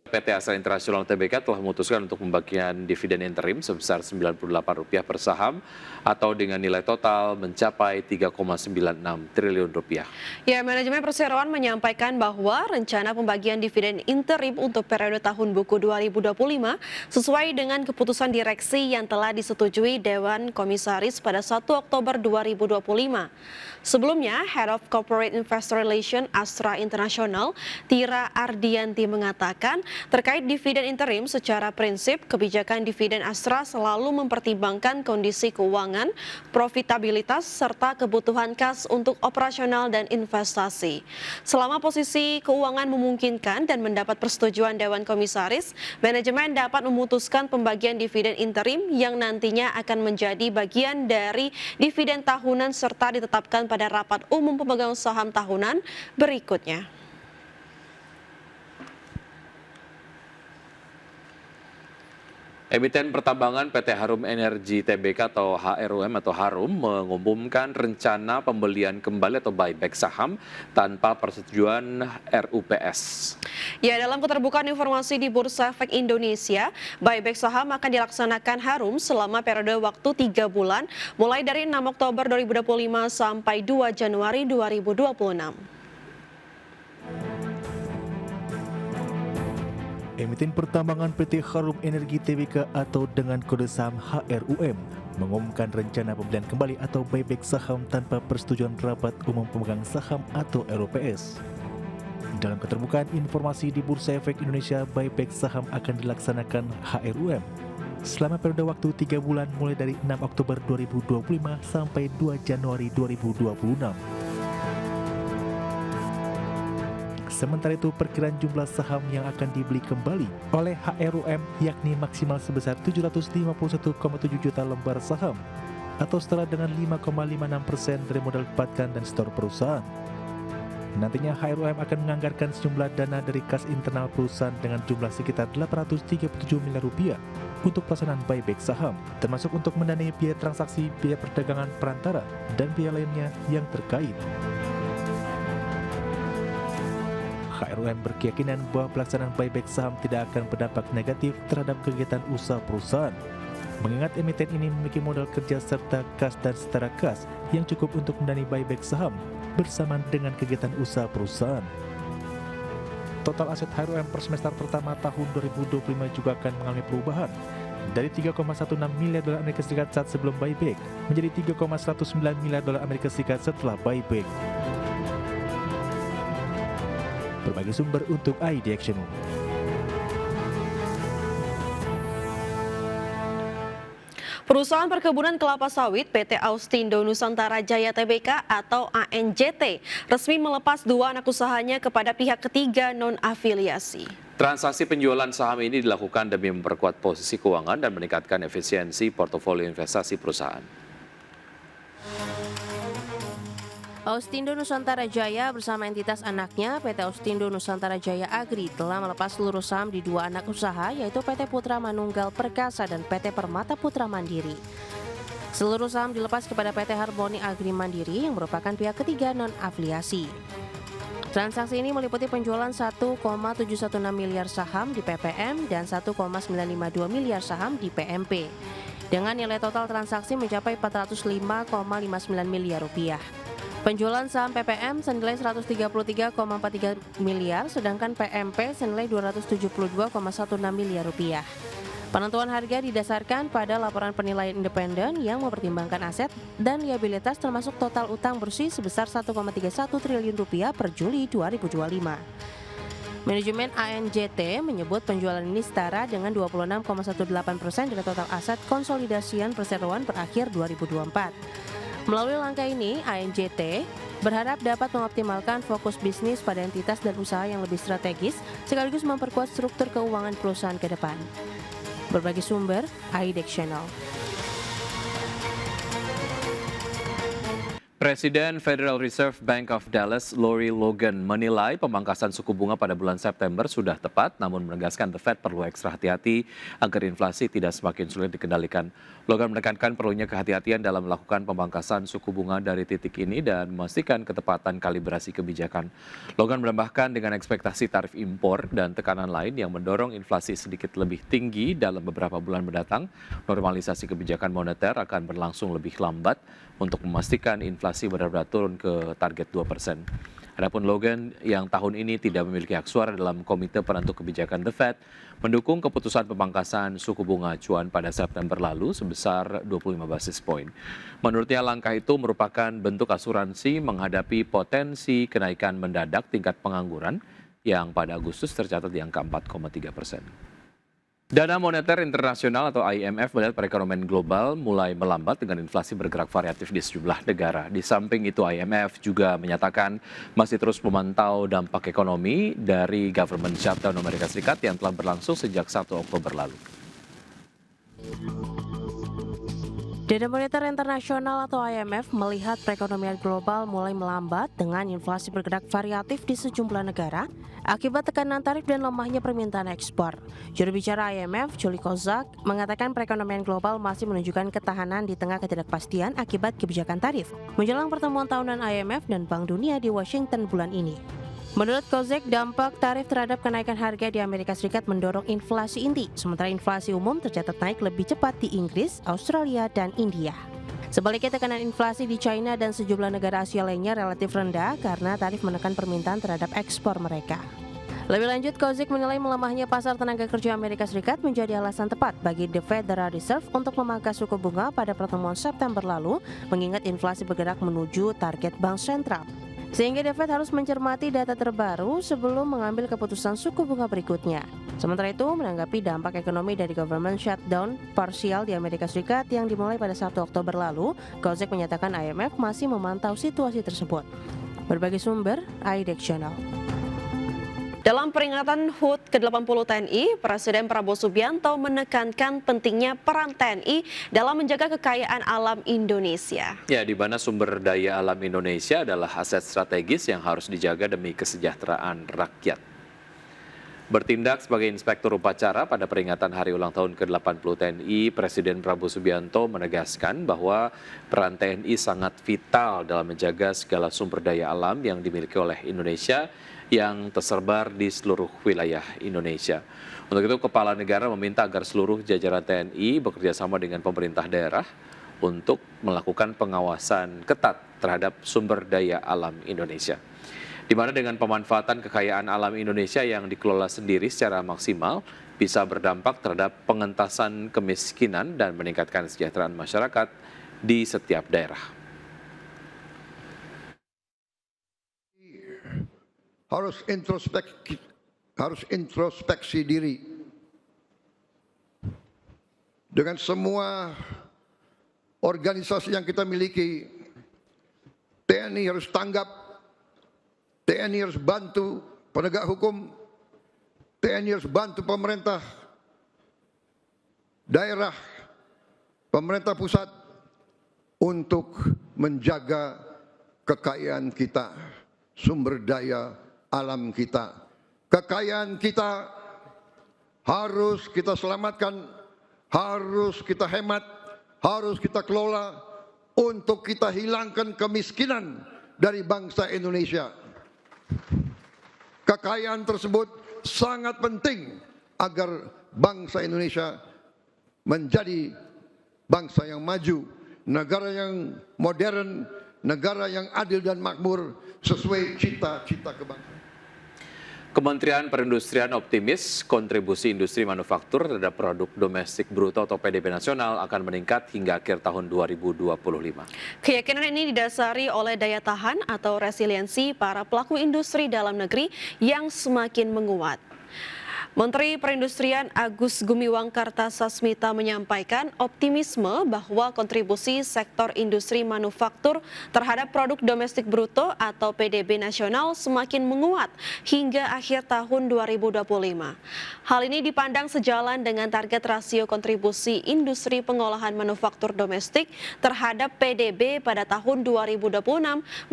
PT Astra International Tbk telah memutuskan untuk pembagian dividen interim sebesar Rp98 per saham atau dengan nilai total mencapai Rp3,96 triliun. Ya, manajemen perseroan menyampaikan bahwa rencana pembagian dividen interim untuk periode tahun buku 2025 sesuai dengan keputusan direksi yang telah disetujui Dewan Komisaris pada 1 Oktober 2025. Sebelumnya, Head of Corporate Investor Relations Astra International, Tira Ardianti mengatakan, terkait dividen interim secara prinsip, kebijakan dividen Astra selalu mempertimbangkan kondisi keuangan, profitabilitas, serta kebutuhan kas untuk operasional dan investasi. Selama posisi keuangan memungkinkan dan mendapat persetujuan Dewan Komisaris, manajemen dapat memutuskan pembagian dividen interim yang nantinya akan menjadi bagian dari dividen tahunan serta ditetapkan pada rapat umum pemegang saham tahunan berikutnya. Emiten pertambangan PT Harum Energi Tbk atau HRUM atau Harum mengumumkan rencana pembelian kembali atau buyback saham tanpa persetujuan RUPS. Ya, dalam keterbukaan informasi di Bursa Efek Indonesia, buyback saham akan dilaksanakan Harum selama periode waktu 3 bulan, mulai dari 6 Oktober 2025 sampai 2 Januari 2026. Emiten pertambangan PT Harum Energi Tbk atau dengan kode saham HRUM mengumumkan rencana pembelian kembali atau buyback saham tanpa persetujuan rapat umum pemegang saham atau RUPS. Dalam keterbukaan informasi di Bursa Efek Indonesia, buyback saham akan dilaksanakan HRUM selama periode waktu 3 bulan mulai dari 6 Oktober 2025 sampai 2 Januari 2026. Sementara itu, perkiraan jumlah saham yang akan dibeli kembali oleh HRUM yakni maksimal sebesar 751,7 juta lembar saham atau setara dengan 5,56% dari modal dapatkan dan setor perusahaan. Nantinya HRUM akan menganggarkan sejumlah dana dari kas internal perusahaan dengan jumlah sekitar 837 miliar rupiah untuk pelaksanaan buyback saham, termasuk untuk mendanai biaya transaksi, biaya perdagangan perantara, dan biaya lainnya yang terkait. HRUM berkeyakinan bahwa pelaksanaan buyback saham tidak akan berdampak negatif terhadap kegiatan usaha perusahaan, mengingat emiten ini memiliki modal kerja serta kas dan setara kas yang cukup untuk mendanai buyback saham bersamaan dengan kegiatan usaha perusahaan. Total aset HRUM per semester pertama tahun 2025 juga akan mengalami perubahan dari 3,16 miliar dolar Amerika Serikat saat sebelum buyback menjadi 3,19 miliar dolar Amerika Serikat setelah buyback. Berbagai sumber untuk ID Action. Perusahaan Perkebunan Kelapa Sawit PT Austindo Nusantara Jaya Tbk atau ANJT resmi melepas 2 anak usahanya kepada pihak ketiga non-afiliasi. Transaksi penjualan saham ini dilakukan demi memperkuat posisi keuangan dan meningkatkan efisiensi portofolio investasi perusahaan. Austindo Nusantara Jaya bersama entitas anaknya PT Austindo Nusantara Jaya Agri telah melepas seluruh saham di 2 anak usaha yaitu PT Putra Manunggal Perkasa dan PT Permata Putra Mandiri. Seluruh saham dilepas kepada PT Harmoni Agri Mandiri yang merupakan pihak ketiga non-afiliasi. Transaksi ini meliputi penjualan 1,716 miliar saham di PPM dan 1,952 miliar saham di PMP. Dengan nilai total transaksi mencapai 405,59 miliar rupiah. Penjualan saham PPM senilai 133,43 miliar, sedangkan PMP senilai 272,16 miliar rupiah. Penentuan harga didasarkan pada laporan penilaian independen yang mempertimbangkan aset dan liabilitas termasuk total utang bersih sebesar 1,31 triliun rupiah per Juli 2025. Manajemen ANJT menyebut penjualan ini setara dengan 26,18% dari total aset konsolidasian perseroan per akhir 2024. Melalui langkah ini, ANJT berharap dapat mengoptimalkan fokus bisnis pada entitas dan usaha yang lebih strategis, sekaligus memperkuat struktur keuangan perusahaan ke depan. Berbagai sumber, IDEX Channel. Presiden Federal Reserve Bank of Dallas, Lori Logan, menilai pemangkasan suku bunga pada bulan September sudah tepat, namun menegaskan The Fed perlu ekstra hati-hati agar inflasi tidak semakin sulit dikendalikan. Logan menekankan perlunya kehati-hatian dalam melakukan pemangkasan suku bunga dari titik ini dan memastikan ketepatan kalibrasi kebijakan. Logan menambahkan dengan ekspektasi tarif impor dan tekanan lain yang mendorong inflasi sedikit lebih tinggi dalam beberapa bulan mendatang, normalisasi kebijakan moneter akan berlangsung lebih lambat untuk memastikan inflasi benar-benar turun ke target 2%. Adapun Logan yang tahun ini tidak memiliki hak suara dalam komite penentu kebijakan The Fed mendukung keputusan pemangkasan suku bunga acuan pada September lalu sebesar 25 basis poin. Menurutnya langkah itu merupakan bentuk asuransi menghadapi potensi kenaikan mendadak tingkat pengangguran yang pada Agustus tercatat di angka 4,3%. Dana Moneter Internasional atau IMF melihat perekonomian global mulai melambat dengan inflasi bergerak variatif di sejumlah negara. Di samping itu IMF juga menyatakan masih terus memantau dampak ekonomi dari government shutdown Amerika Serikat yang telah berlangsung sejak 1 Oktober lalu. Dana Moneter Internasional atau IMF melihat perekonomian global mulai melambat dengan inflasi bergerak variatif di sejumlah negara akibat tekanan tarif dan lemahnya permintaan ekspor. Juru bicara IMF, Julie Kozak, mengatakan perekonomian global masih menunjukkan ketahanan di tengah ketidakpastian akibat kebijakan tarif menjelang pertemuan tahunan IMF dan Bank Dunia di Washington bulan ini. Menurut Kozak, dampak tarif terhadap kenaikan harga di Amerika Serikat mendorong inflasi inti, sementara inflasi umum tercatat naik lebih cepat di Inggris, Australia, dan India. Sebaliknya, tekanan inflasi di China dan sejumlah negara Asia lainnya relatif rendah karena tarif menekan permintaan terhadap ekspor mereka. Lebih lanjut, Kozak menilai melemahnya pasar tenaga kerja Amerika Serikat menjadi alasan tepat bagi The Federal Reserve untuk memangkas suku bunga pada pertemuan September lalu, mengingat inflasi bergerak menuju target bank sentral. Sehingga The Fed harus mencermati data terbaru sebelum mengambil keputusan suku bunga berikutnya. Sementara itu, menanggapi dampak ekonomi dari government shutdown parsial di Amerika Serikat yang dimulai pada 1 Oktober lalu, Kozak menyatakan IMF masih memantau situasi tersebut. Berbagai sumber, IDEX Channel. Dalam peringatan HUT ke-80 TNI, Presiden Prabowo Subianto menekankan pentingnya peran TNI dalam menjaga kekayaan alam Indonesia. Ya, di mana sumber daya alam Indonesia adalah aset strategis yang harus dijaga demi kesejahteraan rakyat. Bertindak sebagai inspektur upacara pada peringatan hari ulang tahun ke-80 TNI, Presiden Prabowo Subianto menegaskan bahwa peran TNI sangat vital dalam menjaga segala sumber daya alam yang dimiliki oleh Indonesia yang tersebar di seluruh wilayah Indonesia. Untuk itu, Kepala Negara meminta agar seluruh jajaran TNI bekerja sama dengan pemerintah daerah untuk melakukan pengawasan ketat terhadap sumber daya alam Indonesia. Di mana dengan pemanfaatan kekayaan alam Indonesia yang dikelola sendiri secara maksimal bisa berdampak terhadap pengentasan kemiskinan dan meningkatkan kesejahteraan masyarakat di setiap daerah. Harus introspeksi diri dengan semua organisasi yang kita miliki. TNI harus tanggap, TNI harus bantu penegak hukum, TNI harus bantu pemerintah daerah, pemerintah pusat untuk menjaga kekayaan kita, sumber daya alam kita. Kekayaan kita harus kita selamatkan, harus kita hemat, harus kita kelola untuk kita hilangkan kemiskinan dari bangsa Indonesia. Kekayaan tersebut sangat penting agar bangsa Indonesia menjadi bangsa yang maju, negara yang modern, negara yang adil dan makmur sesuai cita-cita kebangsaan. Kementerian Perindustrian optimis kontribusi industri manufaktur terhadap produk domestik bruto atau PDB nasional akan meningkat hingga akhir tahun 2025. Keyakinan ini didasari oleh daya tahan atau resiliensi para pelaku industri dalam negeri yang semakin menguat. Menteri Perindustrian Agus Gumiwang Kartasasmita menyampaikan optimisme bahwa kontribusi sektor industri manufaktur terhadap produk domestik bruto atau PDB nasional semakin menguat hingga akhir tahun 2025. Hal ini dipandang sejalan dengan target rasio kontribusi industri pengolahan manufaktur domestik terhadap PDB pada tahun 2026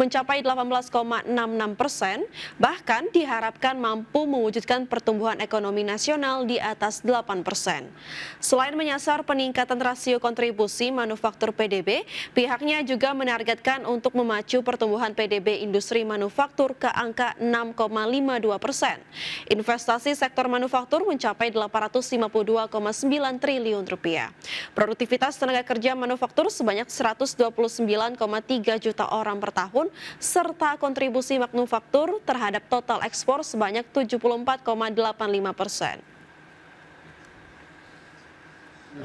mencapai 18,66%, bahkan diharapkan mampu mewujudkan pertumbuhan ekonomi nasional di atas 8%. Selain menyasar peningkatan rasio kontribusi manufaktur PDB, pihaknya juga menargetkan untuk memacu pertumbuhan PDB industri manufaktur ke angka 6,52%. Investasi sektor manufaktur mencapai 852,9 triliun rupiah. Produktivitas tenaga kerja manufaktur sebanyak 129,3 juta orang per tahun, serta kontribusi manufaktur terhadap total ekspor sebanyak 74,85%.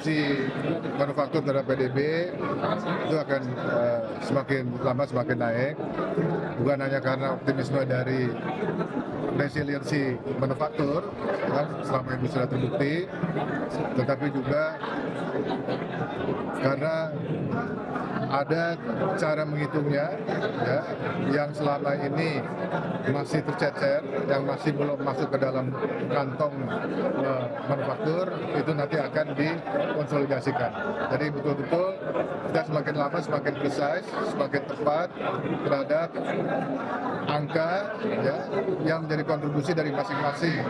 Si manufaktur terhadap PDB itu akan semakin lama semakin naik, bukan hanya karena optimisme dari resiliensi manufaktur kan, selama ini sudah terbukti, tetapi juga karena ada cara menghitungnya ya, yang selama ini masih tercecer, yang masih belum masuk ke dalam kantong manufaktur, itu nanti akan dikonsolidasikan. Jadi betul-betul kita semakin lama semakin precise, semakin tepat terhadap angka ya, yang menjadi kontribusi dari masing-masing